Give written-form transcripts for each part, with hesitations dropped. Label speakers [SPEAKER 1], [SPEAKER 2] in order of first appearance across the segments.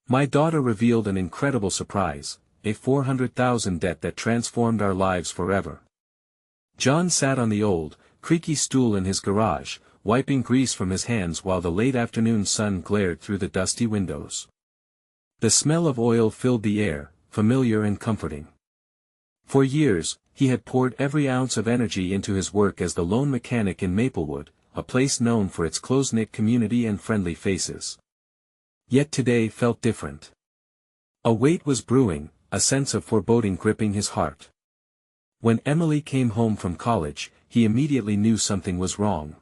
[SPEAKER 1] My daughter revealed an incredible surprise, a $400,000 debt that transformed our lives forever. John sat on the old, creaky stool in his garage, wiping grease from his hands while the late afternoon sun glared through the dusty windows. The smell of oil filled the air, familiar and comforting. For years, he had poured every ounce of energy into his work as the lone mechanic in Maplewood, a place known for its close-knit community and friendly faces. Yet today felt different. A weight was brewing, a sense of foreboding gripping his heart. When Emily came home from college, he immediately knew something was wrong.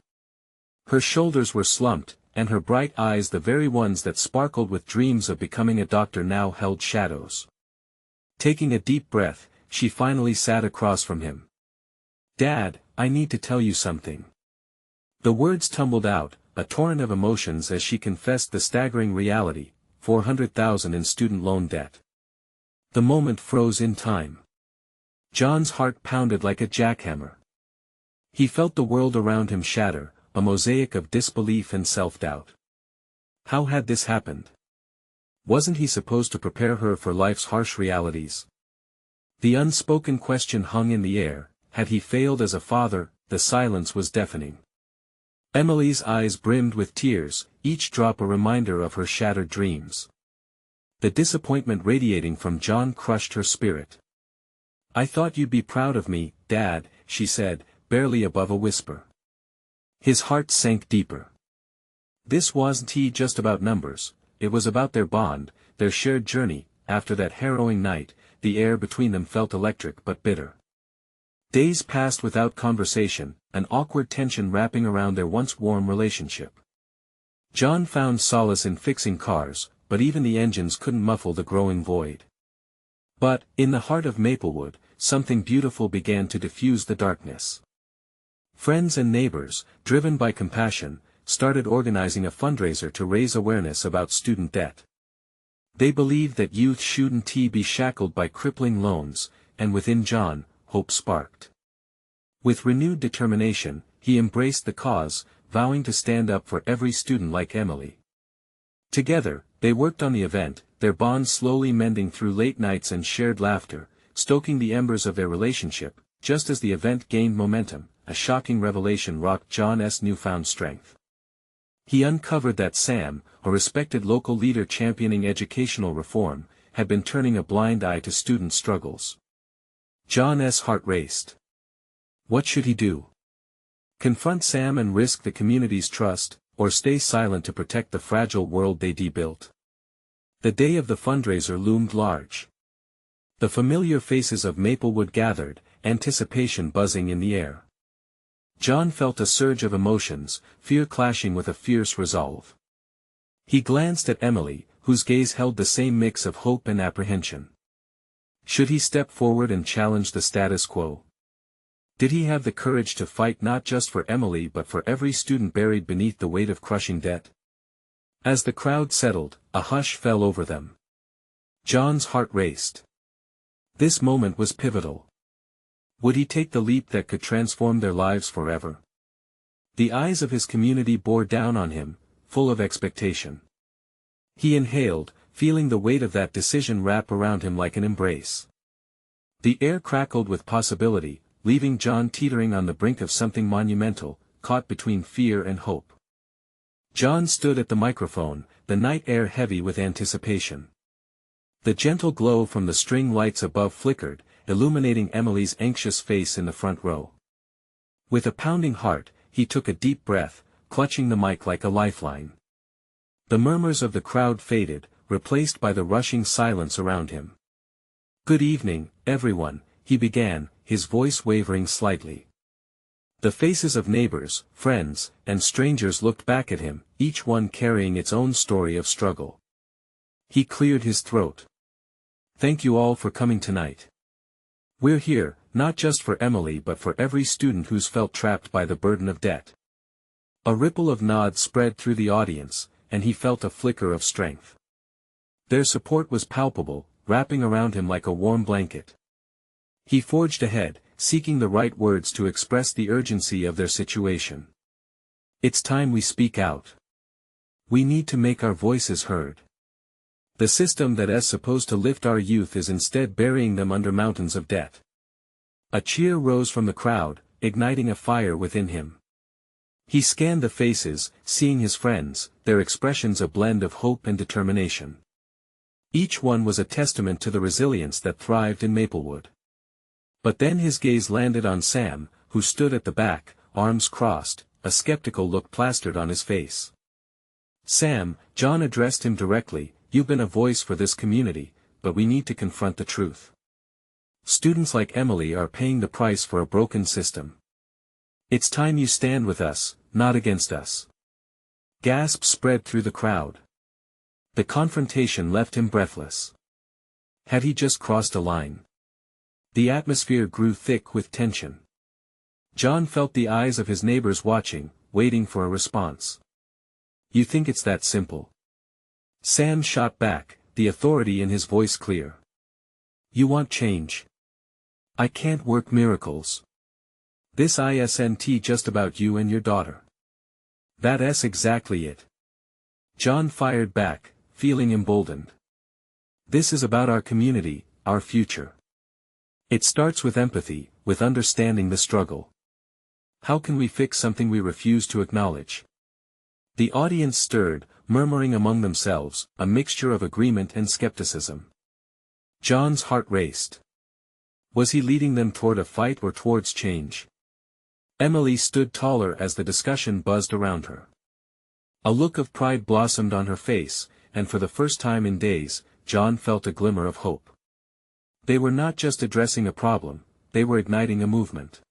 [SPEAKER 1] Her shoulders were slumped, and her bright eyes, the very ones that sparkled with dreams of becoming a doctor, now held shadows. Taking a deep breath, she finally sat across from him. "Dad, I need to tell you something." The words tumbled out, a torrent of emotions, as she confessed the staggering reality: $400,000 in student loan debt. The moment froze in time. John's heart pounded like a jackhammer. He felt the world around him shatter, a mosaic of disbelief and self-doubt. How had this happened? Wasn't he supposed to prepare her for life's harsh realities? The unspoken question hung in the air: had he failed as a father? The silence was deafening. Emily's eyes brimmed with tears, each drop a reminder of her shattered dreams. The disappointment radiating from John crushed her spirit. "I thought you'd be proud of me, Dad," she said, barely above a whisper. His heart sank deeper. This wasn't just about numbers, it was about their bond, their shared journey. After that harrowing night, the air between them felt electric but bitter. Days passed without conversation, an awkward tension wrapping around their once warm relationship. John found solace in fixing cars, but even the engines couldn't muffle the growing void. But, in the heart of Maplewood, something beautiful began to diffuse the darkness. Friends and neighbors, driven by compassion, started organizing a fundraiser to raise awareness about student debt. They believed that youth shouldn't be shackled by crippling loans, and within John, hope sparked. With renewed determination, he embraced the cause, vowing to stand up for every student like Emily. Together, they worked on the event, their bond slowly mending through late nights and shared laughter, stoking the embers of their relationship. Just as the event gained momentum, a shocking revelation rocked John's newfound strength. He uncovered that Sam, a respected local leader championing educational reform, had been turning a blind eye to student struggles. John's heart raced. What should he do? Confront Sam and risk the community's trust, or stay silent to protect the fragile world they'd built? The day of the fundraiser loomed large. The familiar faces of Maplewood gathered, anticipation buzzing in the air. John felt a surge of emotions, fear clashing with a fierce resolve. He glanced at Emily, whose gaze held the same mix of hope and apprehension. Should he step forward and challenge the status quo? Did he have the courage to fight not just for Emily but for every student buried beneath the weight of crushing debt? As the crowd settled, a hush fell over them. John's heart raced. This moment was pivotal. Would he take the leap that could transform their lives forever? The eyes of his community bore down on him, full of expectation. He inhaled, feeling the weight of that decision wrap around him like an embrace. The air crackled with possibility, leaving John teetering on the brink of something monumental, caught between fear and hope. John stood at the microphone, the night air heavy with anticipation. The gentle glow from the string lights above flickered, illuminating Emily's anxious face in the front row. With a pounding heart, he took a deep breath, clutching the mic like a lifeline. The murmurs of the crowd faded, replaced by the rushing silence around him. "Good evening, everyone," he began, his voice wavering slightly. The faces of neighbors, friends, and strangers looked back at him, each one carrying its own story of struggle. He cleared his throat. "Thank you all for coming tonight. We're here, not just for Emily but for every student who's felt trapped by the burden of debt." A ripple of nods spread through the audience, and he felt a flicker of strength. Their support was palpable, wrapping around him like a warm blanket. He forged ahead, seeking the right words to express the urgency of their situation. "It's time we speak out. We need to make our voices heard. The system that is supposed to lift our youth is instead burying them under mountains of debt. A cheer rose from the crowd, igniting a fire within him. He scanned the faces, seeing his friends, their expressions a blend of hope and determination. Each one was a testament to the resilience that thrived in Maplewood. But then his gaze landed on Sam, who stood at the back, arms crossed, a skeptical look plastered on his face. "Sam," John addressed him directly, "you've been a voice for this community, but we need to confront the truth. Students like Emily are paying the price for a broken system. It's time you stand with us, not against us." Gasps spread through the crowd. The confrontation left him breathless. Had he just crossed a line? The atmosphere grew thick with tension. John felt the eyes of his neighbors watching, waiting for a response. "You think it's that simple?" Sam shot back, the authority in his voice clear. "You want change. I can't work miracles. This isn't just about you and your daughter." "That's exactly it." John fired back, feeling emboldened. "This is about our community, our future. It starts with empathy, with understanding the struggle. How can we fix something we refuse to acknowledge?" The audience stirred, murmuring among themselves, a mixture of agreement and skepticism. John's heart raced. Was he leading them toward a fight or towards change? Emily stood taller as the discussion buzzed around her. A look of pride blossomed on her face, and for the first time in days, John felt a glimmer of hope. They were not just addressing a problem, they were igniting a movement.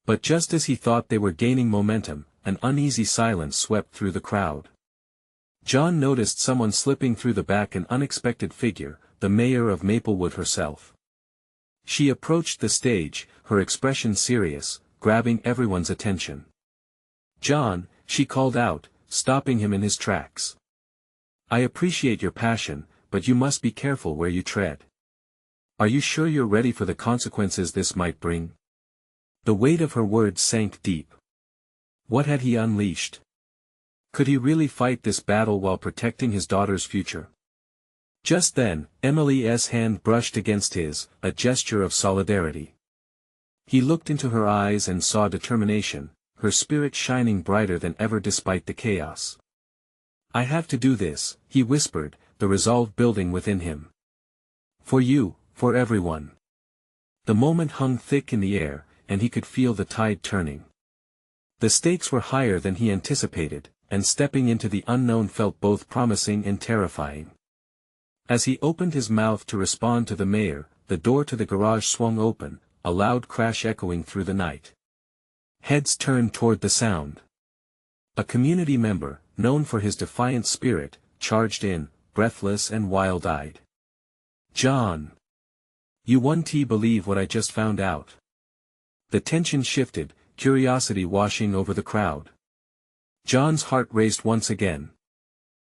[SPEAKER 1] But just as he thought they were gaining momentum, an uneasy silence swept through the crowd. John noticed someone slipping through the back, an unexpected figure, the mayor of Maplewood herself. She approached the stage, her expression serious, grabbing everyone's attention. "John," she called out, stopping him in his tracks. "I appreciate your passion, but you must be careful where you tread. Are you sure you're ready for the consequences this might bring?" The weight of her words sank deep. What had he unleashed? Could he really fight this battle while protecting his daughter's future? Just then, Emily's hand brushed against his, a gesture of solidarity. He looked into her eyes and saw determination, her spirit shining brighter than ever despite the chaos. "I have to do this," he whispered, the resolve building within him. "For you, for everyone." The moment hung thick in the air, and he could feel the tide turning. The stakes were higher than he anticipated, and stepping into the unknown felt both promising and terrifying. As he opened his mouth to respond to the mayor, the door to the garage swung open, a loud crash echoing through the night. Heads turned toward the sound. A community member, known for his defiant spirit, charged in, breathless and wild-eyed. "John! You won't believe what I just found out." The tension shifted, curiosity washing over the crowd. John's heart raced once again.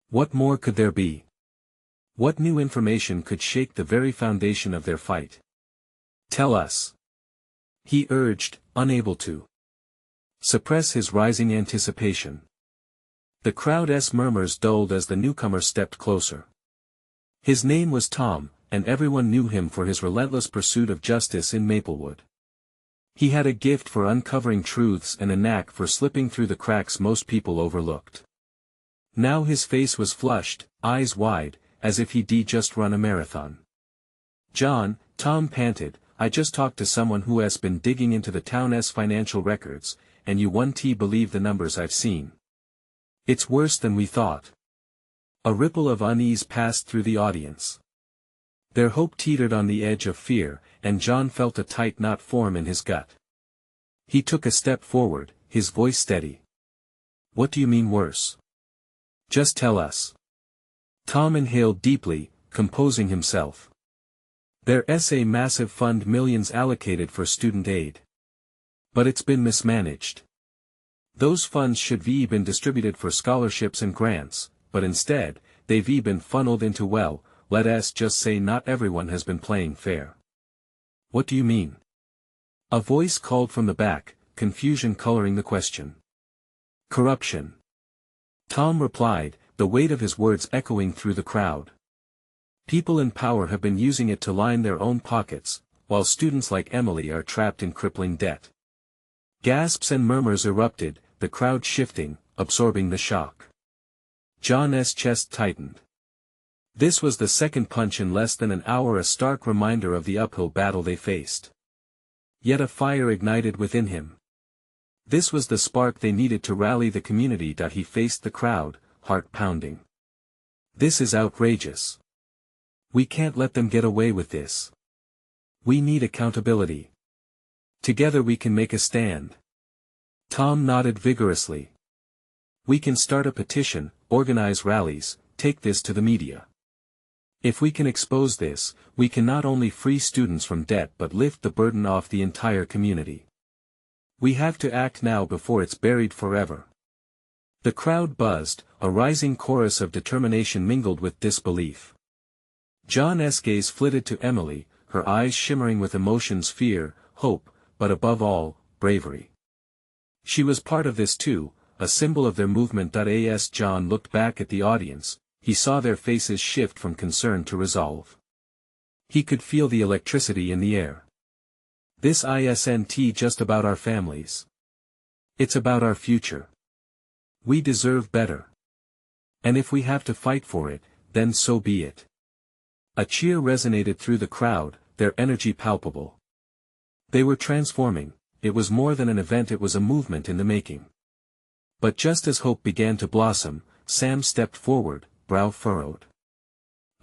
[SPEAKER 1] What more could there be? What new information could shake the very foundation of their fight? "Tell us," he urged, unable to suppress his rising anticipation. The crowd's murmurs dulled as the newcomer stepped closer. His name was Tom, and everyone knew him for his relentless pursuit of justice in Maplewood. He had a gift for uncovering truths and a knack for slipping through the cracks most people overlooked. Now his face was flushed, eyes wide, as if he'd just run a marathon. "John," Tom panted, "I just talked to someone who has been digging into the town's financial records, and you won't believe the numbers I've seen. It's worse than we thought." A ripple of unease passed through the audience. Their hope teetered on the edge of fear, and John felt a tight knot form in his gut. He took a step forward, his voice steady. "What do you mean worse? Just tell us." Tom inhaled deeply, composing himself. "There's a massive fund, millions allocated for student aid. But it's been mismanaged. Those funds should have been distributed for scholarships and grants, but instead, they've been funneled into, well, let us just say not everyone has been playing fair." "What do you mean?" A voice called from the back, confusion coloring the question. "Corruption," Tom replied, the weight of his words echoing through the crowd. People in power have been using it to line their own pockets, while students like Emily are trapped in crippling debt. Gasps and murmurs erupted, the crowd shifting, absorbing the shock. John's chest tightened. This was the second punch in less than an hour, a stark reminder of the uphill battle they faced. Yet a fire ignited within him. This was the spark they needed to rally the community. He faced the crowd, heart pounding. This is outrageous. We can't let them get away with this. We need accountability. Together we can make a stand. Tom nodded vigorously. We can start a petition, organize rallies, take this to the media. If we can expose this, we can not only free students from debt but lift the burden off the entire community. We have to act now before it's buried forever. The crowd buzzed, a rising chorus of determination mingled with disbelief. John's gaze flitted to Emily, her eyes shimmering with emotions: fear, hope, but above all, bravery. She was part of this too, a symbol of their movement. As John looked back at the audience, he saw their faces shift from concern to resolve. He could feel the electricity in the air. This isn't just about our families. It's about our future. We deserve better. And if we have to fight for it, then so be it. A cheer resonated through the crowd, their energy palpable. They were transforming. It was more than an event, it was a movement in the making. But just as hope began to blossom, Sam stepped forward, brow furrowed.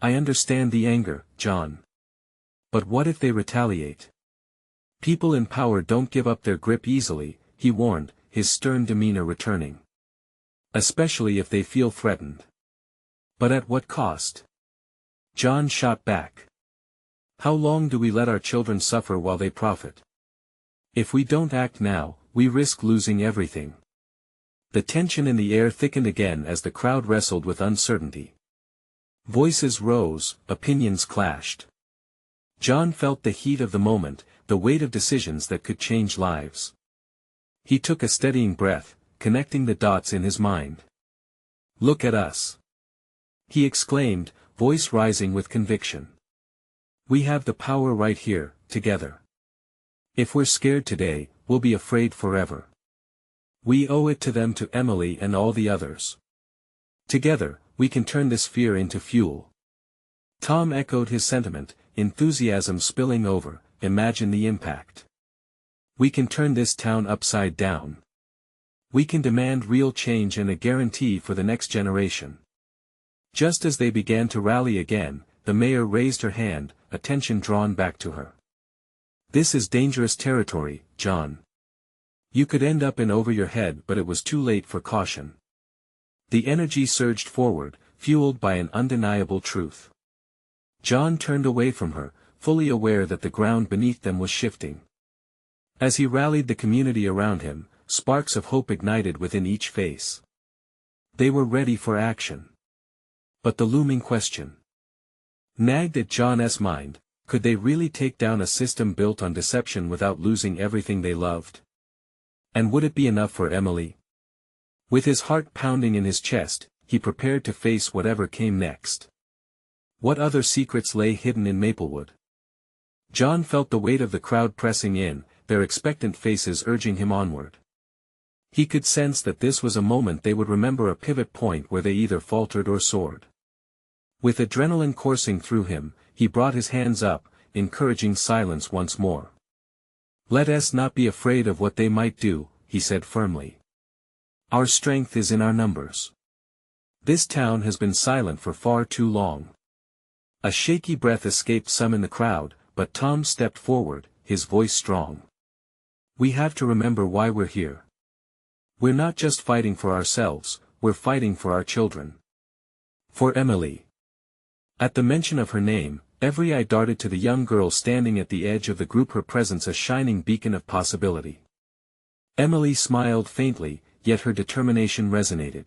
[SPEAKER 1] I understand the anger, John. But what if they retaliate? People in power don't give up their grip easily, he warned, his stern demeanor returning. Especially if they feel threatened. But at what cost? John shot back. How long do we let our children suffer while they profit? If we don't act now, we risk losing everything. The tension in the air thickened again as the crowd wrestled with uncertainty. Voices rose, opinions clashed. John felt the heat of the moment, the weight of decisions that could change lives. He took a steadying breath, connecting the dots in his mind. Look at us. He exclaimed, voice rising with conviction. We have the power right here, together. If we're scared today, we'll be afraid forever. We owe it to them, to Emily and all the others. Together, we can turn this fear into fuel. Tom echoed his sentiment, enthusiasm spilling over. Imagine the impact. We can turn this town upside down. We can demand real change and a guarantee for the next generation. Just as they began to rally again, the mayor raised her hand, attention drawn back to her. This is dangerous territory, John. You could end up in over your head, but it was too late for caution. The energy surged forward, fueled by an undeniable truth. John turned away from her, fully aware that the ground beneath them was shifting. As he rallied the community around him, sparks of hope ignited within each face. They were ready for action. But the looming question nagged at John's mind: could they really take down a system built on deception without losing everything they loved? And would it be enough for Emily? With his heart pounding in his chest, he prepared to face whatever came next. What other secrets lay hidden in Maplewood? John felt the weight of the crowd pressing in, their expectant faces urging him onward. He could sense that this was a moment they would remember, a pivot point where they either faltered or soared. With adrenaline coursing through him, he brought his hands up, encouraging silence once more. Let us not be afraid of what they might do, he said firmly. Our strength is in our numbers. This town has been silent for far too long. A shaky breath escaped some in the crowd, but Tom stepped forward, his voice strong. We have to remember why we're here. We're not just fighting for ourselves, we're fighting for our children. For Emily. At the mention of her name, every eye darted to the young girl standing at the edge of the group, her presence a shining beacon of possibility. Emily smiled faintly, yet her determination resonated.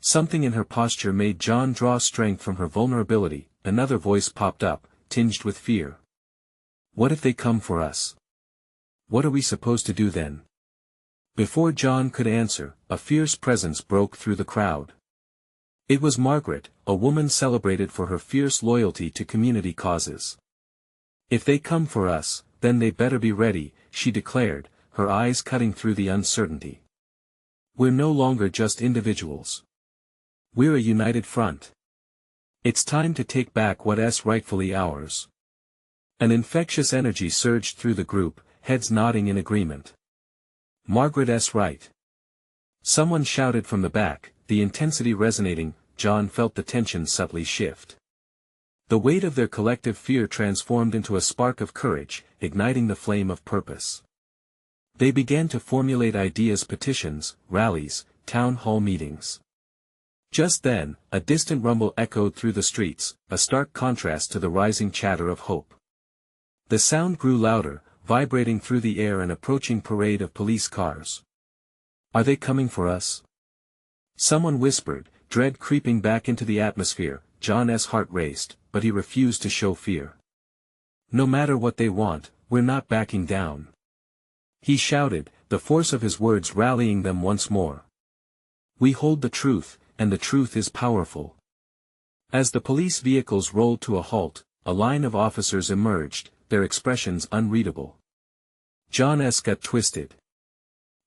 [SPEAKER 1] Something in her posture made John draw strength from her vulnerability. Another voice popped up, tinged with fear. What if they come for us? What are we supposed to do then? Before John could answer, a fierce presence broke through the crowd. It was Margaret, a woman celebrated for her fierce loyalty to community causes. "If they come for us, then they better be ready," she declared, her eyes cutting through the uncertainty. "We're no longer just individuals. We're a united front. It's time to take back what's rightfully ours." An infectious energy surged through the group, heads nodding in agreement. "Margaret's right." Someone shouted from the back, the intensity resonating. John felt the tension subtly shift. The weight of their collective fear transformed into a spark of courage, igniting the flame of purpose. They began to formulate ideas: petitions, rallies, town hall meetings. Just then, a distant rumble echoed through the streets, a stark contrast to the rising chatter of hope. The sound grew louder, vibrating through the air, an approaching parade of police cars. "Are they coming for us?" someone whispered, dread creeping back into the atmosphere. John's heart raced, but he refused to show fear. "No matter what they want, we're not backing down," he shouted, the force of his words rallying them once more. "We hold the truth, and the truth is powerful." As the police vehicles rolled to a halt, a line of officers emerged, their expressions unreadable. John's gut twisted.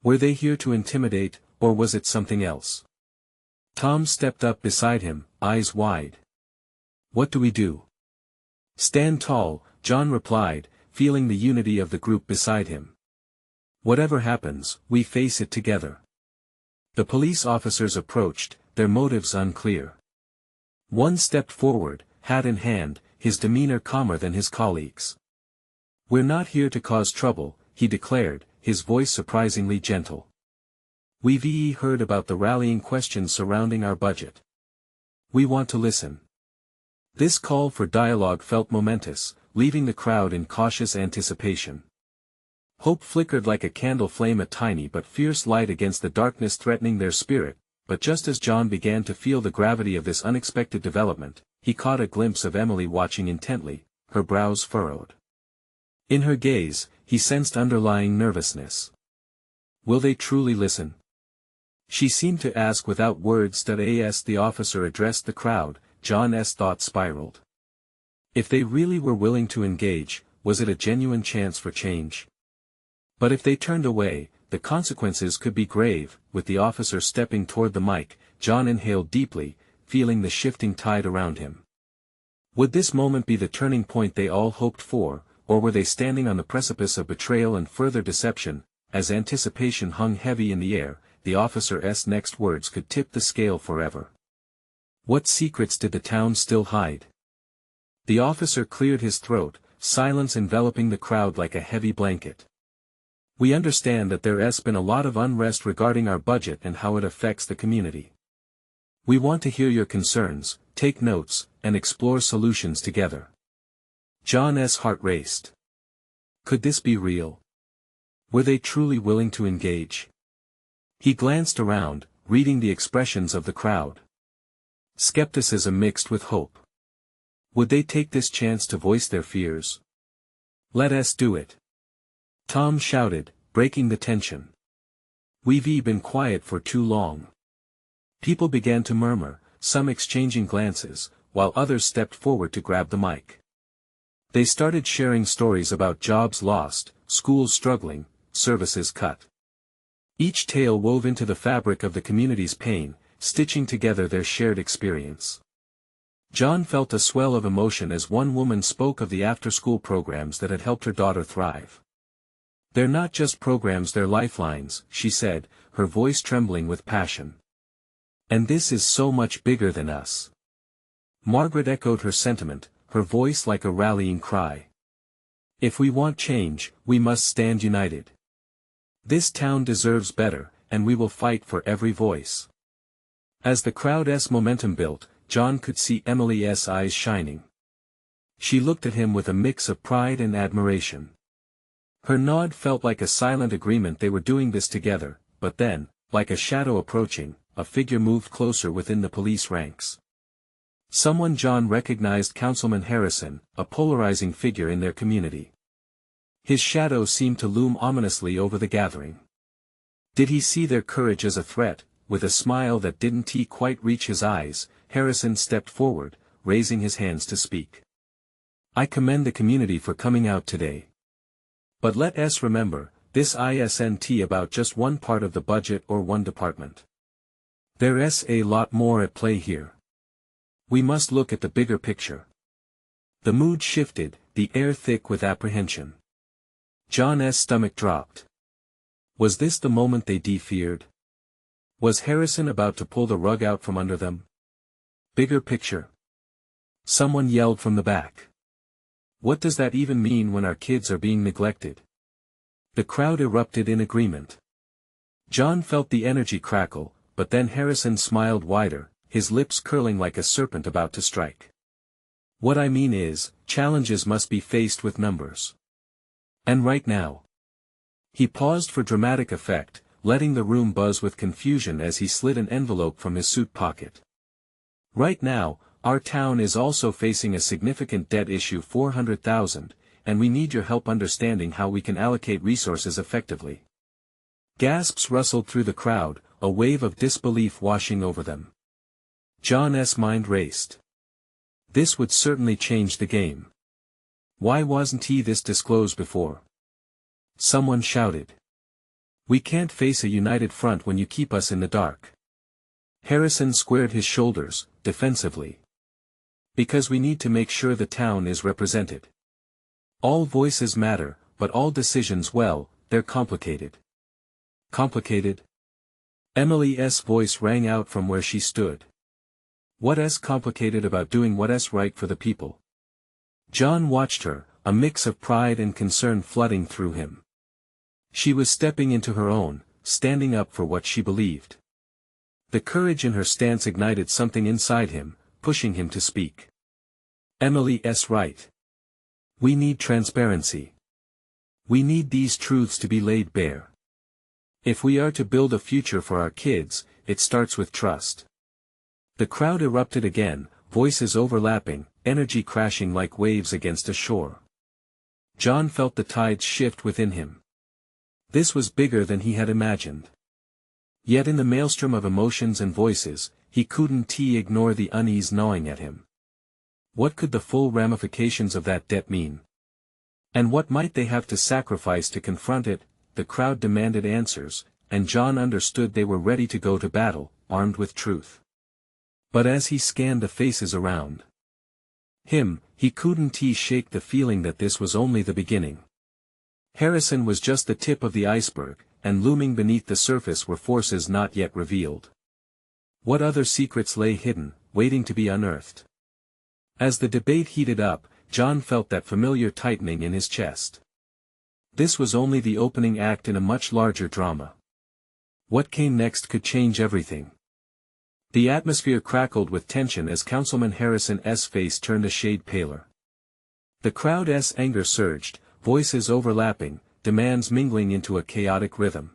[SPEAKER 1] Were they here to intimidate, or was it something else? Tom stepped up beside him, eyes wide. "What do we do?" "Stand tall," John replied, feeling the unity of the group beside him. "Whatever happens, we face it together." The police officers approached, their motives unclear. One stepped forward, hat in hand, his demeanor calmer than his colleagues. "We're not here to cause trouble," he declared, his voice surprisingly gentle. "We've heard about the rallying questions surrounding our budget. We want to listen." This call for dialogue felt momentous, leaving the crowd in cautious anticipation. Hope flickered like a candle flame, a tiny but fierce light against the darkness threatening their spirit, but just as John began to feel the gravity of this unexpected development, he caught a glimpse of Emily watching intently, her brows furrowed. In her gaze, he sensed underlying nervousness. Will they truly listen? She seemed to ask without words. As the officer addressed the crowd, John's thoughts spiraled. If they really were willing to engage, was it a genuine chance for change? But if they turned away, the consequences could be grave. With the officer stepping toward the mic, John inhaled deeply, feeling the shifting tide around him. Would this moment be the turning point they all hoped for, or were they standing on the precipice of betrayal and further deception? As anticipation hung heavy in the air, the officer's next words could tip the scale forever. What secrets did the town still hide? The officer cleared his throat, silence enveloping the crowd like a heavy blanket. We understand that there's been a lot of unrest regarding our budget and how it affects the community. We want to hear your concerns, take notes, and explore solutions together. John's heart raced. Could this be real? Were they truly willing to engage? He glanced around, reading the expressions of the crowd. Skepticism mixed with hope. Would they take this chance to voice their fears? Let us do it. Tom shouted, breaking the tension. We've been quiet for too long. People began to murmur, some exchanging glances, while others stepped forward to grab the mic. They started sharing stories about jobs lost, schools struggling, services cut. Each tale wove into the fabric of the community's pain, stitching together their shared experience. John felt a swell of emotion as one woman spoke of the after-school programs that had helped her daughter thrive. They're not just programs, they're lifelines, she said, her voice trembling with passion. And this is so much bigger than us. Margaret echoed her sentiment, her voice like a rallying cry. If we want change, we must stand united. This town deserves better, and we will fight for every voice. As the crowd's momentum built, John could see Emily's eyes shining. She looked at him with a mix of pride and admiration. Her nod felt like a silent agreement they were doing this together, but then, like a shadow approaching, a figure moved closer within the police ranks. Someone John recognized: Councilman Harrison, a polarizing figure in their community. His shadow seemed to loom ominously over the gathering. Did he see their courage as a threat, with a smile that didn't quite reach his eyes, Harrison stepped forward, raising his hands to speak. I commend the community for coming out today. But let us remember, this isn't about just one part of the budget or one department. There's a lot more at play here. We must look at the bigger picture. The mood shifted, the air thick with apprehension. John's stomach dropped. Was this the moment they feared? Was Harrison about to pull the rug out from under them? Bigger picture. Someone yelled from the back. What does that even mean when our kids are being neglected? The crowd erupted in agreement. John felt the energy crackle, but then Harrison smiled wider, his lips curling like a serpent about to strike. What I mean is, challenges must be faced with numbers. And right now. He paused for dramatic effect, letting the room buzz with confusion as he slid an envelope from his suit pocket. Right now, our town is also facing a significant debt issue, $400,000, and we need your help understanding how we can allocate resources effectively. Gasps rustled through the crowd, a wave of disbelief washing over them. John's mind raced. This would certainly change the game. Why wasn't he this disclosed before? Someone shouted. We can't face a united front when you keep us in the dark. Harrison squared his shoulders, defensively. Because we need to make sure the town is represented. All voices matter, but all decisions, well, they're complicated. Complicated? Emily's voice rang out from where she stood. What's complicated about doing what's right for the people? John watched her, a mix of pride and concern flooding through him. She was stepping into her own, standing up for what she believed. The courage in her stance ignited something inside him, pushing him to speak. Emily's right. We need transparency. We need these truths to be laid bare. If we are to build a future for our kids, it starts with trust. The crowd erupted again, voices overlapping, energy crashing like waves against a shore. John felt the tides shift within him. This was bigger than he had imagined. Yet in the maelstrom of emotions and voices, he couldn't ignore the unease gnawing at him. What could the full ramifications of that debt mean? And what might they have to sacrifice to confront it? The crowd demanded answers, and John understood they were ready to go to battle, armed with truth. But as he scanned the faces around him, he couldn't shake the feeling that this was only the beginning. Harrison was just the tip of the iceberg, and looming beneath the surface were forces not yet revealed. What other secrets lay hidden, waiting to be unearthed? As the debate heated up, John felt that familiar tightening in his chest. This was only the opening act in a much larger drama. What came next could change everything. The atmosphere crackled with tension as Councilman Harrison's face turned a shade paler. The crowd's anger surged, voices overlapping, demands mingling into a chaotic rhythm.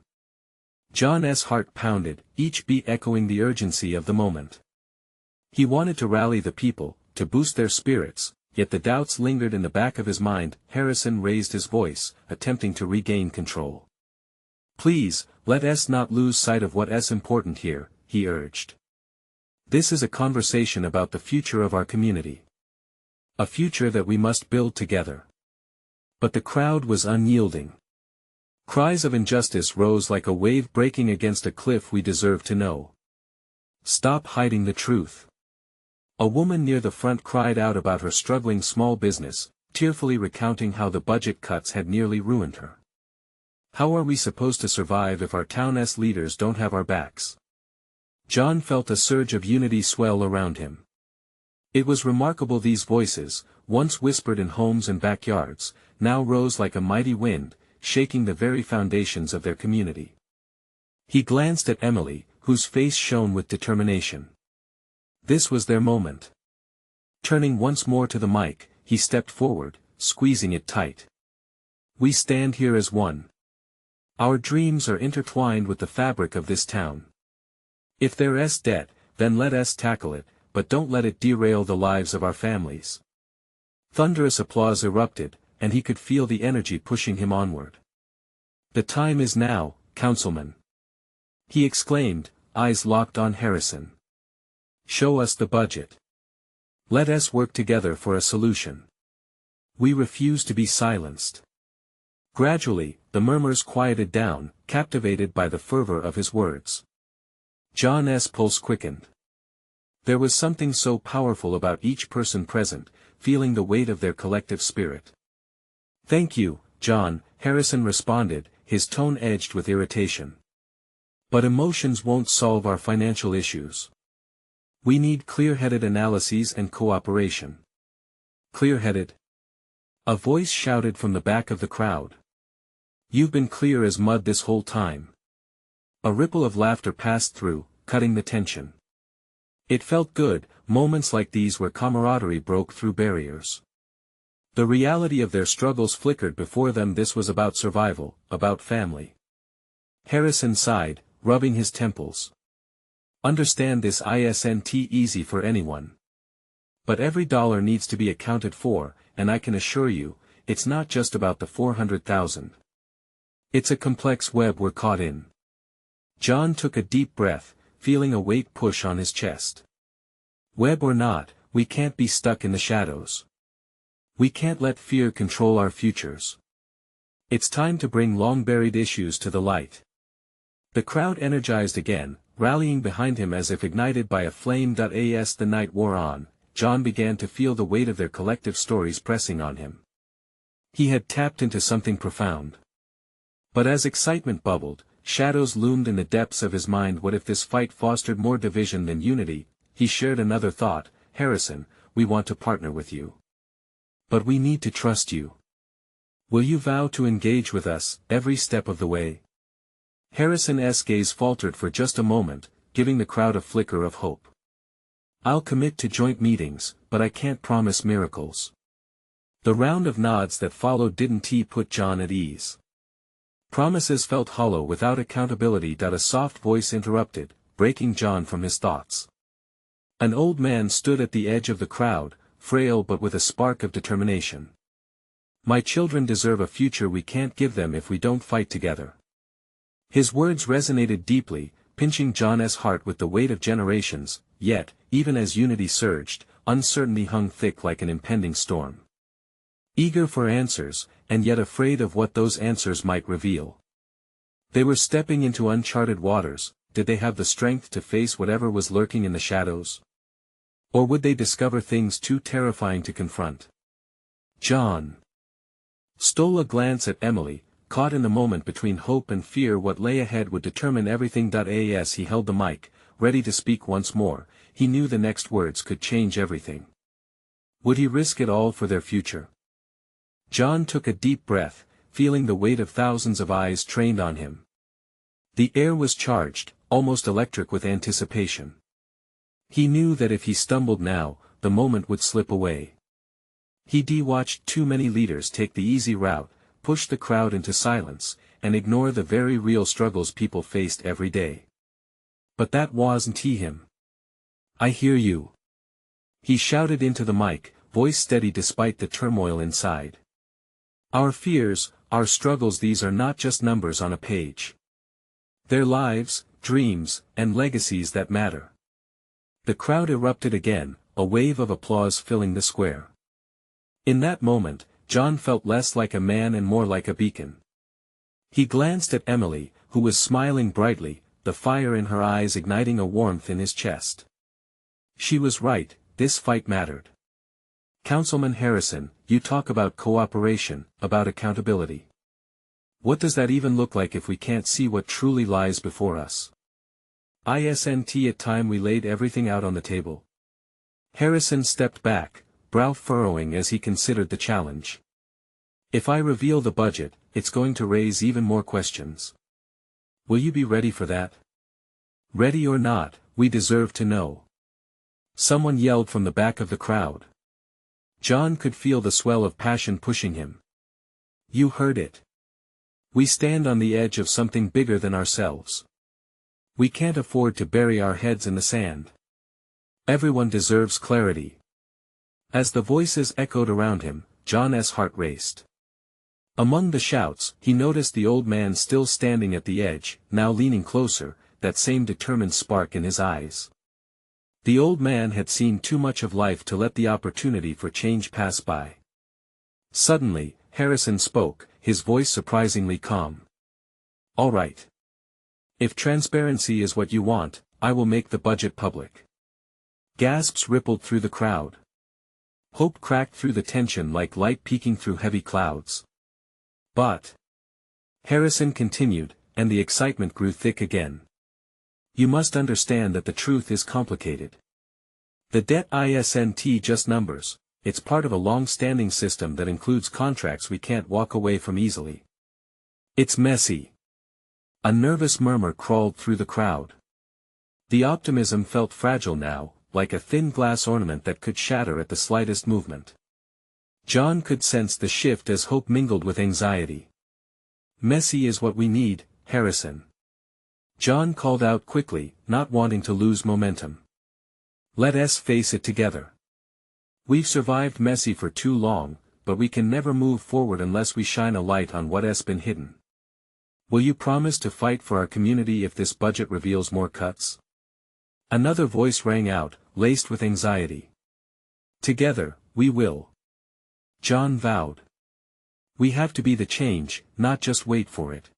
[SPEAKER 1] John's heart pounded, each beat echoing the urgency of the moment. He wanted to rally the people, to boost their spirits, yet the doubts lingered in the back of his mind. Harrison raised his voice, attempting to regain control. Please, let us not lose sight of what's important here, he urged. This is a conversation about the future of our community. A future that we must build together. But the crowd was unyielding. Cries of injustice rose like a wave breaking against a cliff. We deserve to know. Stop hiding the truth. A woman near the front cried out about her struggling small business, tearfully recounting how the budget cuts had nearly ruined her. How are we supposed to survive if our town's leaders don't have our backs? John felt a surge of unity swell around him. It was remarkable these voices, once whispered in homes and backyards, now rose like a mighty wind, shaking the very foundations of their community. He glanced at Emily, whose face shone with determination. This was their moment. Turning once more to the mic, he stepped forward, squeezing it tight. We stand here as one. Our dreams are intertwined with the fabric of this town. If there's debt, then let us tackle it, but don't let it derail the lives of our families. Thunderous applause erupted, and he could feel the energy pushing him onward. The time is now, Councilman. He exclaimed, eyes locked on Harrison. "Show us the budget. Let us work together for a solution. We refuse to be silenced." Gradually, the murmurs quieted down, captivated by the fervor of his words. John's pulse quickened. There was something so powerful about each person present, feeling the weight of their collective spirit. "Thank you, John," Harrison responded, his tone edged with irritation. "But emotions won't solve our financial issues. We need clear-headed analyses and cooperation." "Clear-headed?" a voice shouted from the back of the crowd. "You've been clear as mud this whole time." A ripple of laughter passed through, cutting the tension. It felt good, moments like these where camaraderie broke through barriers. The reality of their struggles flickered before them. This was about survival, about family. Harrison sighed, rubbing his temples. "Understand this isn't easy for anyone. But every dollar needs to be accounted for, and I can assure you, it's not just about the 400,000. It's a complex web we're caught in." John took a deep breath, feeling a weight push on his chest. "Web or not, we can't be stuck in the shadows. We can't let fear control our futures. It's time to bring long-buried issues to the light." The crowd energized again, rallying behind him as if ignited by a flame. As the night wore on, John began to feel the weight of their collective stories pressing on him. He had tapped into something profound. But as excitement bubbled, shadows loomed in the depths of his mind. What if this fight fostered more division than unity? He shared another thought. "Harrison, we want to partner with you. But we need to trust you. Will you vow to engage with us, every step of the way?" Harrison's gaze faltered for just a moment, giving the crowd a flicker of hope. "I'll commit to joint meetings, but I can't promise miracles." The round of nods that followed didn't put John at ease. Promises felt hollow without accountability. A soft voice interrupted, breaking John from his thoughts. An old man stood at the edge of the crowd, frail but with a spark of determination. "My children deserve a future we can't give them if we don't fight together." His words resonated deeply, pinching John's heart with the weight of generations, yet, even as unity surged, uncertainty hung thick like an impending storm. Eager for answers, and yet afraid of what those answers might reveal. They were stepping into uncharted waters. Did they have the strength to face whatever was lurking in the shadows? Or would they discover things too terrifying to confront? John stole a glance at Emily, caught in the moment between hope and fear. What lay ahead would determine everything. As he held the mic, ready to speak once more, he knew the next words could change everything. Would he risk it all for their future? John took a deep breath, feeling the weight of thousands of eyes trained on him. The air was charged, almost electric with anticipation. He knew that if he stumbled now, the moment would slip away. He'd watched too many leaders take the easy route, push the crowd into silence, and ignore the very real struggles people faced every day. But that wasn't him. "I hear you," he shouted into the mic, voice steady despite the turmoil inside. "Our fears, our struggles, these are not just numbers on a page. They're lives, dreams, and legacies that matter." The crowd erupted again, a wave of applause filling the square. In that moment, John felt less like a man and more like a beacon. He glanced at Emily, who was smiling brightly, the fire in her eyes igniting a warmth in his chest. She was right, this fight mattered. "Councilman Harrison, you talk about cooperation, about accountability. What does that even look like if we can't see what truly lies before us? Isn't it time we laid everything out on the table?" Harrison stepped back, brow furrowing as he considered the challenge. "If I reveal the budget, it's going to raise even more questions. Will you be ready for that?" "Ready or not, we deserve to know," someone yelled from the back of the crowd. John could feel the swell of passion pushing him. "You heard it. We stand on the edge of something bigger than ourselves. We can't afford to bury our heads in the sand. Everyone deserves clarity." As the voices echoed around him, John's heart raced. Among the shouts, he noticed the old man still standing at the edge, now leaning closer, that same determined spark in his eyes. The old man had seen too much of life to let the opportunity for change pass by. Suddenly, Harrison spoke, his voice surprisingly calm. "All right. If transparency is what you want, I will make the budget public." Gasps rippled through the crowd. Hope cracked through the tension like light peeking through heavy clouds. "But," Harrison continued, and the excitement grew thick again. "You must understand that the truth is complicated. The debt isn't just numbers, it's part of a long-standing system that includes contracts we can't walk away from easily. It's messy." A nervous murmur crawled through the crowd. The optimism felt fragile now, like a thin glass ornament that could shatter at the slightest movement. John could sense the shift as hope mingled with anxiety. "Messy is what we need, Harrison." John called out quickly, not wanting to lose momentum. "Let us face it together. We've survived messy for too long, but we can never move forward unless we shine a light on what has been hidden. Will you promise to fight for our community if this budget reveals more cuts?" Another voice rang out, laced with anxiety. "Together, we will." John vowed. "We have to be the change, not just wait for it.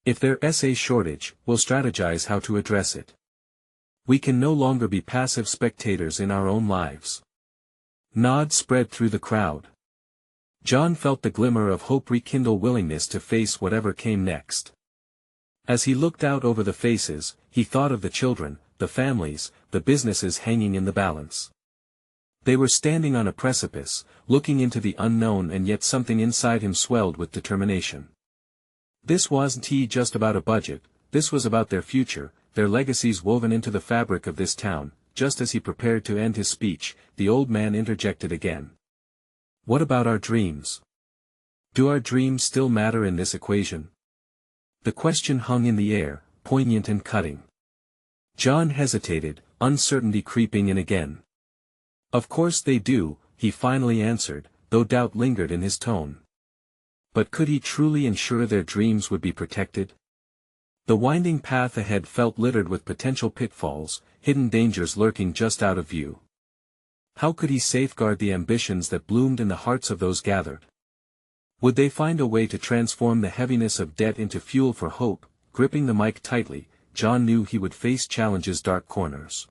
[SPEAKER 1] If there's a shortage, we'll strategize how to address it. We can no longer be passive spectators in our own lives." Nods spread through the crowd. John felt the glimmer of hope rekindle willingness to face whatever came next. As he looked out over the faces, he thought of the children, the families, the businesses hanging in the balance. They were standing on a precipice, looking into the unknown, and yet something inside him swelled with determination. This wasn't just about a budget, this was about their future, their legacies woven into the fabric of this town. Just as he prepared to end his speech, the old man interjected again. "What about our dreams? Do our dreams still matter in this equation?" The question hung in the air, poignant and cutting. John hesitated, uncertainty creeping in again. "Of course they do," he finally answered, though doubt lingered in his tone. But could he truly ensure their dreams would be protected? The winding path ahead felt littered with potential pitfalls, hidden dangers lurking just out of view. How could he safeguard the ambitions that bloomed in the hearts of those gathered? Would they find a way to transform the heaviness of debt into fuel for hope? Gripping the mic tightly, John knew he would face challenges, dark corners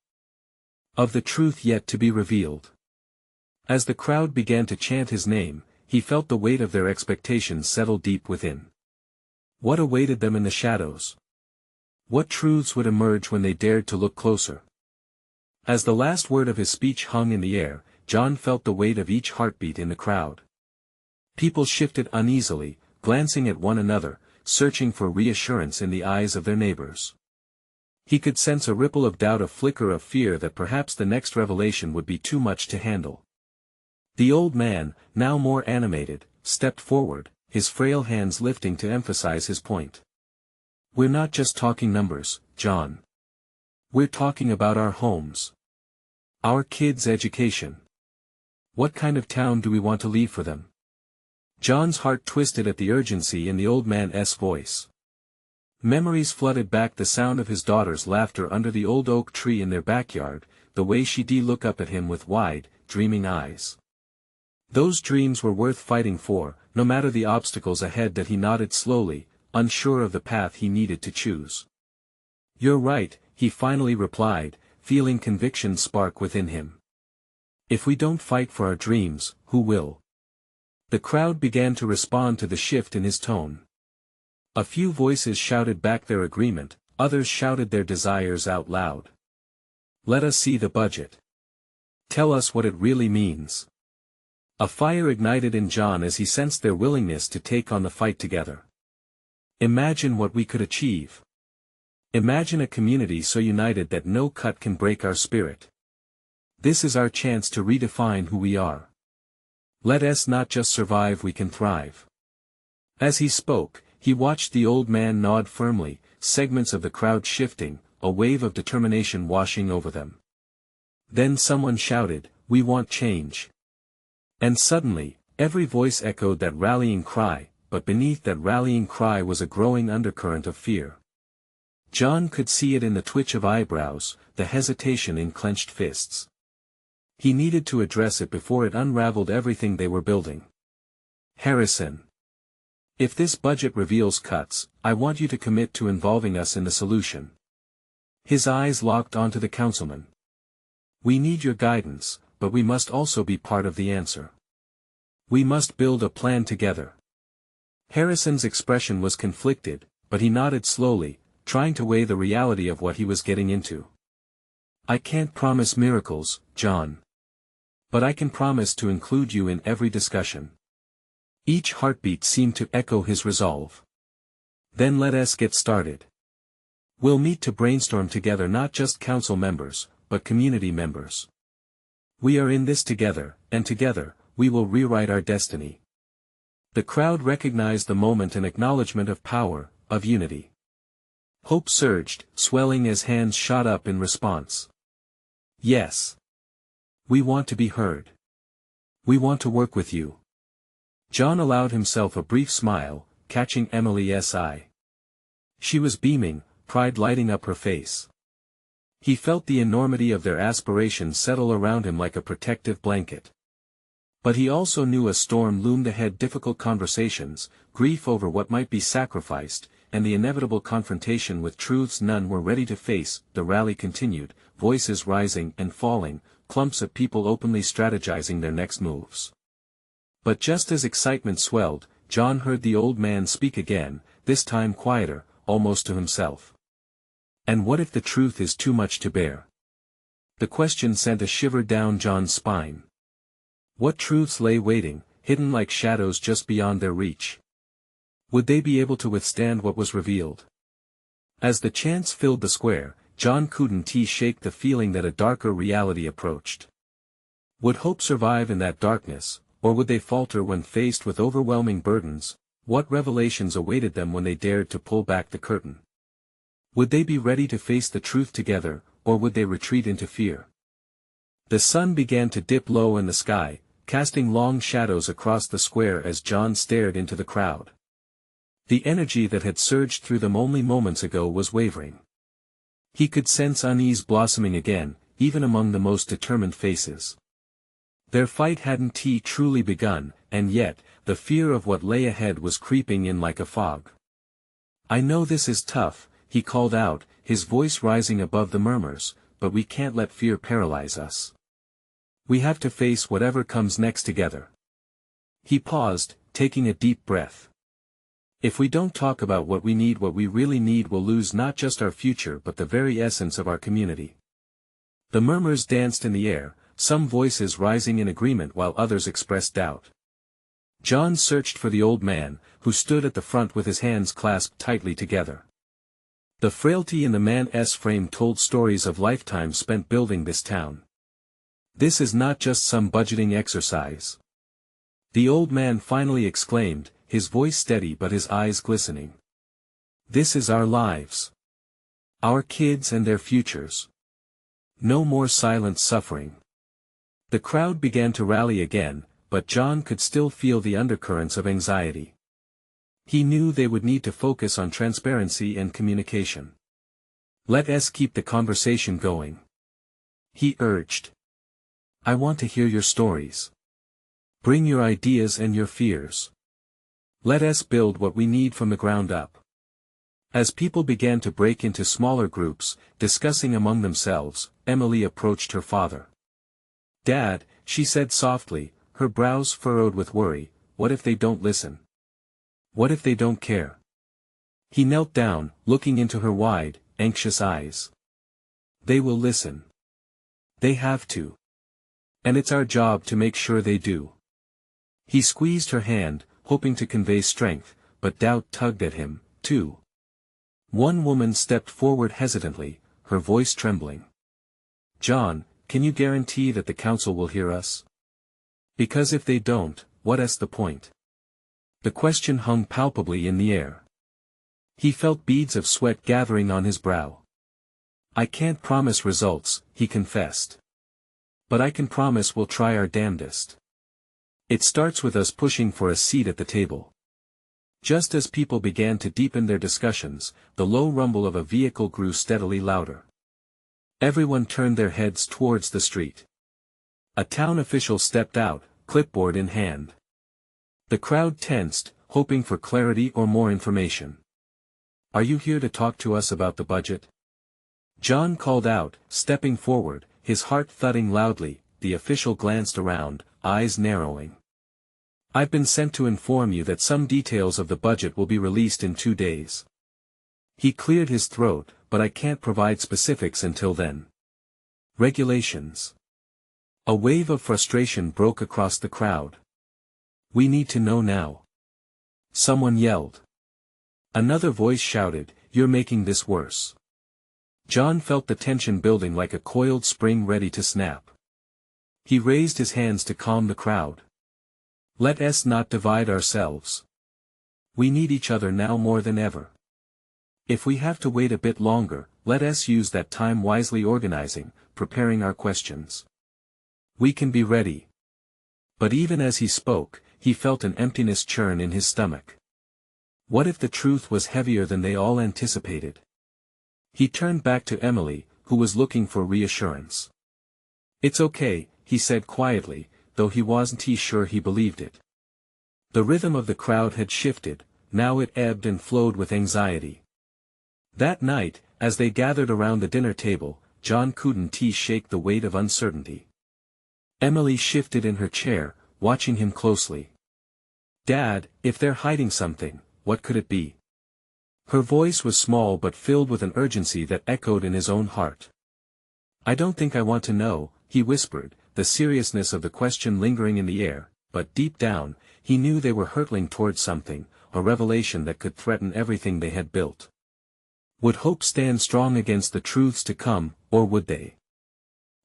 [SPEAKER 1] of the truth yet to be revealed. As the crowd began to chant his name, he felt the weight of their expectations settle deep within. What awaited them in the shadows? What truths would emerge when they dared to look closer? As the last word of his speech hung in the air, John felt the weight of each heartbeat in the crowd. People shifted uneasily, glancing at one another, searching for reassurance in the eyes of their neighbors. He could sense a ripple of doubt, a flicker of fear that perhaps the next revelation would be too much to handle. The old man, now more animated, stepped forward, his frail hands lifting to emphasize his point. "We're not just talking numbers, John. We're talking about our homes. Our kids' education. What kind of town do we want to leave for them?" John's heart twisted at the urgency in the old man's voice. Memories flooded back, the sound of his daughter's laughter under the old oak tree in their backyard, the way she'd look up at him with wide, dreaming eyes. Those dreams were worth fighting for, no matter the obstacles ahead. That he nodded slowly, unsure of the path he needed to choose. "You're right," he finally replied, feeling conviction spark within him. "If we don't fight for our dreams, who will?" The crowd began to respond to the shift in his tone. A few voices shouted back their agreement, others shouted their desires out loud. "Let us see the budget. Tell us what it really means." A fire ignited in John as he sensed their willingness to take on the fight together. "Imagine what we could achieve. Imagine a community so united that no cut can break our spirit. This is our chance to redefine who we are. Let us not just survive, we can thrive." As he spoke, he watched the old man nod firmly, segments of the crowd shifting, a wave of determination washing over them. Then someone shouted, "We want change." And suddenly, every voice echoed that rallying cry, but beneath that rallying cry was a growing undercurrent of fear. John could see it in the twitch of eyebrows, the hesitation in clenched fists. He needed to address it before it unraveled everything they were building. Harrison. If this budget reveals cuts, I want you to commit to involving us in the solution. His eyes locked onto the councilman. We need your guidance, but we must also be part of the answer. We must build a plan together. Harrison's expression was conflicted, but he nodded slowly, trying to weigh the reality of what he was getting into. I can't promise miracles, John. But I can promise to include you in every discussion. Each heartbeat seemed to echo his resolve. Then let us get started. We'll meet to brainstorm together, not just council members, but community members. We are in this together, and together, we will rewrite our destiny. The crowd recognized the moment, an acknowledgement of power, of unity. Hope surged, swelling as hands shot up in response. Yes. We want to be heard. We want to work with you. John allowed himself a brief smile, catching Emily's eye. She was beaming, pride lighting up her face. He felt the enormity of their aspirations settle around him like a protective blanket. But he also knew a storm loomed ahead: difficult conversations, grief over what might be sacrificed, and the inevitable confrontation with truths none were ready to face. The rally continued, voices rising and falling, clumps of people openly strategizing their next moves. But just as excitement swelled, John heard the old man speak again, this time quieter, almost to himself. And what if the truth is too much to bear? The question sent a shiver down John's spine. What truths lay waiting, hidden like shadows just beyond their reach? Would they be able to withstand what was revealed? As the chants filled the square, John couldn't shake the feeling that a darker reality approached. Would hope survive in that darkness, or would they falter when faced with overwhelming burdens? What revelations awaited them when they dared to pull back the curtain? Would they be ready to face the truth together, or would they retreat into fear? The sun began to dip low in the sky, casting long shadows across the square as John stared into the crowd. The energy that had surged through them only moments ago was wavering. He could sense unease blossoming again, even among the most determined faces. Their fight hadn't truly begun, and yet, the fear of what lay ahead was creeping in like a fog. I know this is tough, he called out, his voice rising above the murmurs, but we can't let fear paralyze us. We have to face whatever comes next together. He paused, taking a deep breath. If we don't talk about what we really need, we'll lose not just our future but the very essence of our community. The murmurs danced in the air, some voices rising in agreement while others expressed doubt. John searched for the old man, who stood at the front with his hands clasped tightly together. The frailty in the man's frame told stories of lifetimes spent building this town. This is not just some budgeting exercise. The old man finally exclaimed, his voice steady but his eyes glistening. This is our lives. Our kids and their futures. No more silent suffering. The crowd began to rally again, but John could still feel the undercurrents of anxiety. He knew they would need to focus on transparency and communication. Let us keep the conversation going. He urged. I want to hear your stories. Bring your ideas and your fears. Let us build what we need from the ground up. As people began to break into smaller groups, discussing among themselves, Emily approached her father. Dad, she said softly, her brows furrowed with worry, what if they don't listen? What if they don't care? He knelt down, looking into her wide, anxious eyes. They will listen. They have to. And it's our job to make sure they do. He squeezed her hand, hoping to convey strength, but doubt tugged at him, too. One woman stepped forward hesitantly, her voice trembling. John, can you guarantee that the council will hear us? Because if they don't, what's the point? The question hung palpably in the air. He felt beads of sweat gathering on his brow. I can't promise results, he confessed. But I can promise we'll try our damnedest. It starts with us pushing for a seat at the table. Just as people began to deepen their discussions, the low rumble of a vehicle grew steadily louder. Everyone turned their heads towards the street. A town official stepped out, clipboard in hand. The crowd tensed, hoping for clarity or more information. "Are you here to talk to us about the budget?" John called out, stepping forward, his heart thudding loudly. The official glanced around, eyes narrowing. "I've been sent to inform you that some details of the budget will be released in 2 days." He cleared his throat, "But I can't provide specifics until then." Regulations. A wave of frustration broke across the crowd. "We need to know now." Someone yelled. Another voice shouted, "You're making this worse." John felt the tension building like a coiled spring ready to snap. He raised his hands to calm the crowd. "Let us not divide ourselves. We need each other now more than ever. If we have to wait a bit longer, let us use that time wisely organizing, preparing our questions. We can be ready." But even as he spoke, he felt an emptiness churn in his stomach. What if the truth was heavier than they all anticipated? He turned back to Emily, who was looking for reassurance. "It's okay," he said quietly, though he wasn't sure he believed it. The rhythm of the crowd had shifted, now it ebbed and flowed with anxiety. That night, as they gathered around the dinner table, John couldn't shake the weight of uncertainty. Emily shifted in her chair, watching him closely. "Dad, if they're hiding something, what could it be?" Her voice was small but filled with an urgency that echoed in his own heart. "I don't think I want to know," he whispered, the seriousness of the question lingering in the air, but deep down, he knew they were hurtling towards something, a revelation that could threaten everything they had built. Would hope stand strong against the truths to come, or would they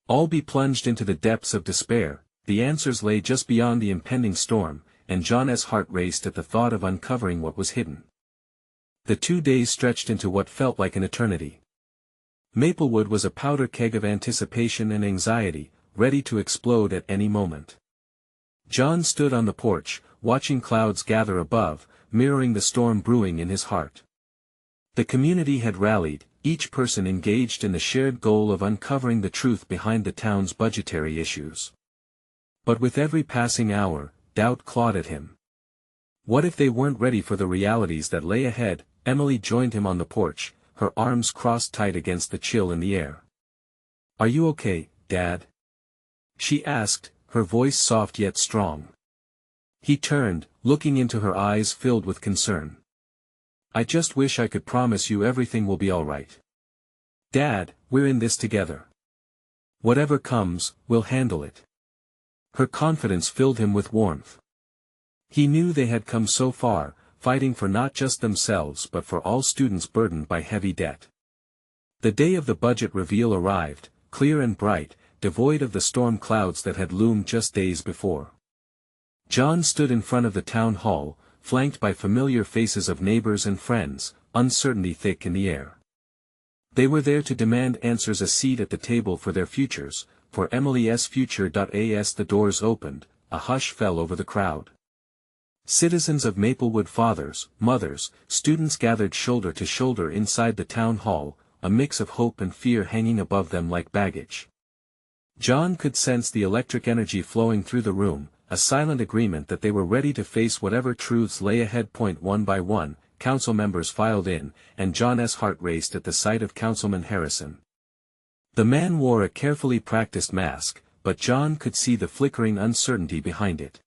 [SPEAKER 1] all be plunged into the depths of despair? The answers lay just beyond the impending storm, and John's heart raced at the thought of uncovering what was hidden. The 2 days stretched into what felt like an eternity. Maplewood was a powder keg of anticipation and anxiety, ready to explode at any moment. John stood on the porch, watching clouds gather above, mirroring the storm brewing in his heart. The community had rallied, each person engaged in the shared goal of uncovering the truth behind the town's budgetary issues. But with every passing hour, doubt clawed at him. What if they weren't ready for the realities that lay ahead? Emily joined him on the porch, her arms crossed tight against the chill in the air. "Are you okay, Dad?" she asked, her voice soft yet strong. He turned, looking into her eyes filled with concern. "I just wish I could promise you everything will be all right. Dad, we're in this together. Whatever comes, we'll handle it." Her confidence filled him with warmth. He knew they had come so far, fighting for not just themselves but for all students burdened by heavy debt. The day of the budget reveal arrived, clear and bright, devoid of the storm clouds that had loomed just days before. John stood in front of the town hall, flanked by familiar faces of neighbors and friends, uncertainty thick in the air. They were there to demand answers, a seat at the table for their futures, for Emily's future. As the doors opened, a hush fell over the crowd. Citizens of Maplewood, fathers, mothers, students gathered shoulder to shoulder inside the town hall, a mix of hope and fear hanging above them like baggage. John could sense the electric energy flowing through the room, a silent agreement that they were ready to face whatever truths lay ahead. One by one, council members filed in, and John's heart raced at the sight of Councilman Harrison. The man wore a carefully practiced mask, but John could see the flickering uncertainty behind it.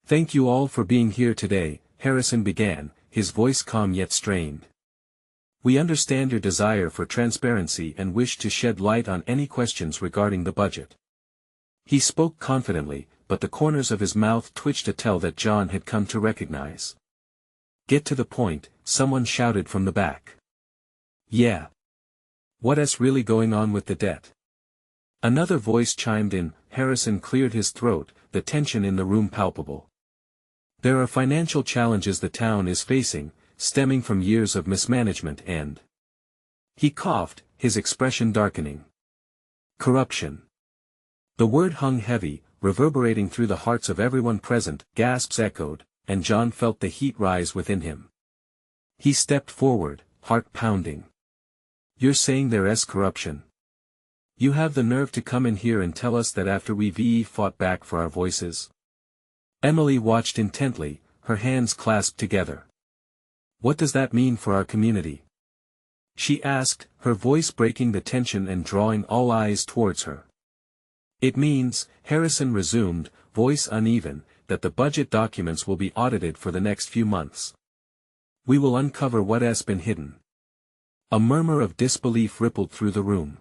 [SPEAKER 1] "Thank you all for being here today," Harrison began, his voice calm yet strained. "We understand your desire for transparency and wish to shed light on any questions regarding the budget." He spoke confidently, but the corners of his mouth twitched to tell that John had come to recognize. "Get to the point," someone shouted from the back. "Yeah. What's really going on with the debt?" Another voice chimed in. Harrison cleared his throat, the tension in the room palpable. "There are financial challenges the town is facing, stemming from years of mismanagement and—" He coughed, his expression darkening. "Corruption." The word hung heavy, reverberating through the hearts of everyone present. Gasps echoed, and John felt the heat rise within him. He stepped forward, heart pounding. "You're saying there's corruption? You have the nerve to come in here and tell us that after we've fought back for our voices?" Emily watched intently, her hands clasped together. "What does that mean for our community?" she asked, her voice breaking the tension and drawing all eyes towards her. "It means," Harrison resumed, voice uneven, "that the budget documents will be audited for the next few months. We will uncover what has been hidden." A murmur of disbelief rippled through the room.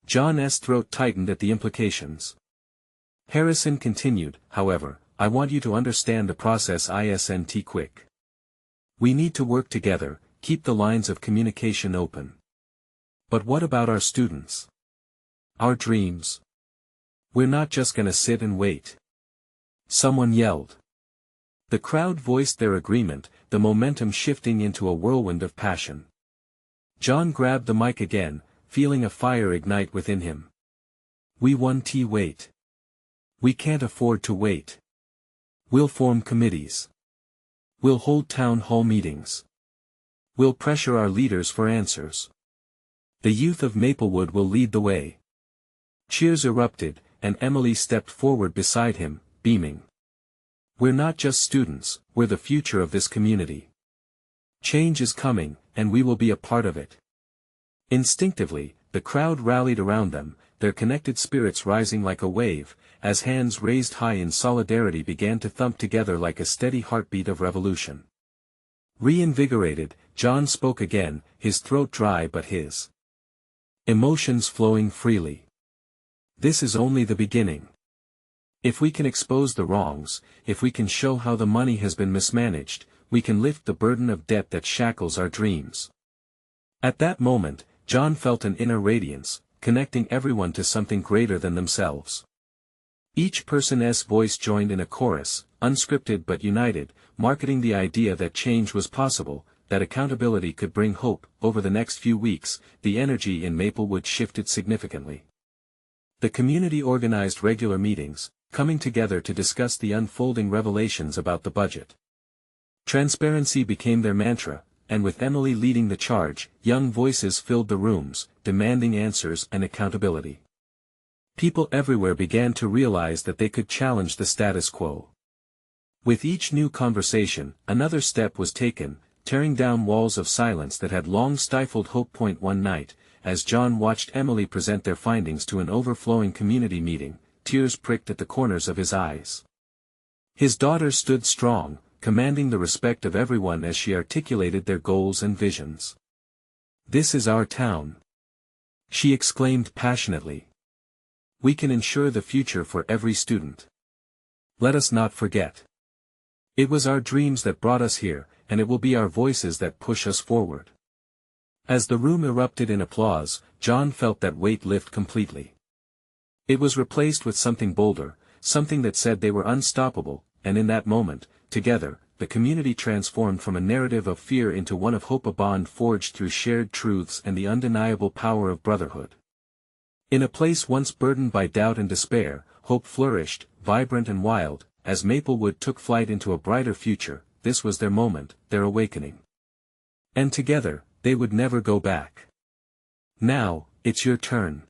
[SPEAKER 1] John's throat tightened at the implications. Harrison continued, "However, I want you to understand the process isn't quick. We need to work together, keep the lines of communication open. But what about our students? Our dreams? We're not just gonna sit and wait." Someone yelled. The crowd voiced their agreement, the momentum shifting into a whirlwind of passion. John grabbed the mic again, feeling a fire ignite within him. "We won't wait. We can't afford to wait. We'll form committees. We'll hold town hall meetings. We'll pressure our leaders for answers. The youth of Maplewood will lead the way." Cheers erupted, and Emily stepped forward beside him, beaming. "We're not just students, we're the future of this community. Change is coming, and we will be a part of it." Instinctively, the crowd rallied around them, their connected spirits rising like a wave, as hands raised high in solidarity began to thump together like a steady heartbeat of revolution. Reinvigorated, John spoke again, his throat dry but his emotions flowing freely. "This is only the beginning. If we can expose the wrongs, if we can show how the money has been mismanaged, we can lift the burden of debt that shackles our dreams." At that moment, John felt an inner radiance, connecting everyone to something greater than themselves. Each person's voice joined in a chorus, unscripted but united, marketing the idea that change was possible, that accountability could bring hope. Over the next few weeks, the energy in Maplewood shifted significantly. The community organized regular meetings, coming together to discuss the unfolding revelations about the budget. Transparency became their mantra, and with Emily leading the charge, young voices filled the rooms, demanding answers and accountability. People everywhere began to realize that they could challenge the status quo. With each new conversation, another step was taken, tearing down walls of silence that had long stifled hope. One night, as John watched Emily present their findings to an overflowing community meeting, tears pricked at the corners of his eyes. His daughter stood strong, commanding the respect of everyone as she articulated their goals and visions. "This is our town," she exclaimed passionately. "We can ensure the future for every student. Let us not forget. It was our dreams that brought us here, and it will be our voices that push us forward." As the room erupted in applause, John felt that weight lift completely. It was replaced with something bolder, something that said they were unstoppable, and in that moment, together, the community transformed from a narrative of fear into one of hope, a bond forged through shared truths and the undeniable power of brotherhood. In a place once burdened by doubt and despair, hope flourished, vibrant and wild, as Maplewood took flight into a brighter future. This was their moment, their awakening. And together, they would never go back. Now, it's your turn.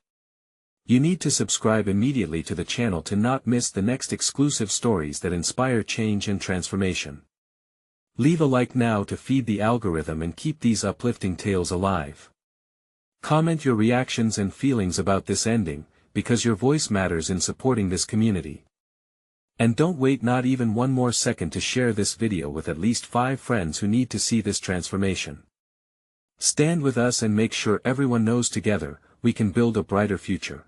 [SPEAKER 1] You need to subscribe immediately to the channel to not miss the next exclusive stories that inspire change and transformation. Leave a like now to feed the algorithm and keep these uplifting tales alive. Comment your reactions and feelings about this ending, because your voice matters in supporting this community. And don't wait not even one more second to share this video with at least 5 friends who need to see this transformation. Stand with us and make sure everyone knows together, we can build a brighter future.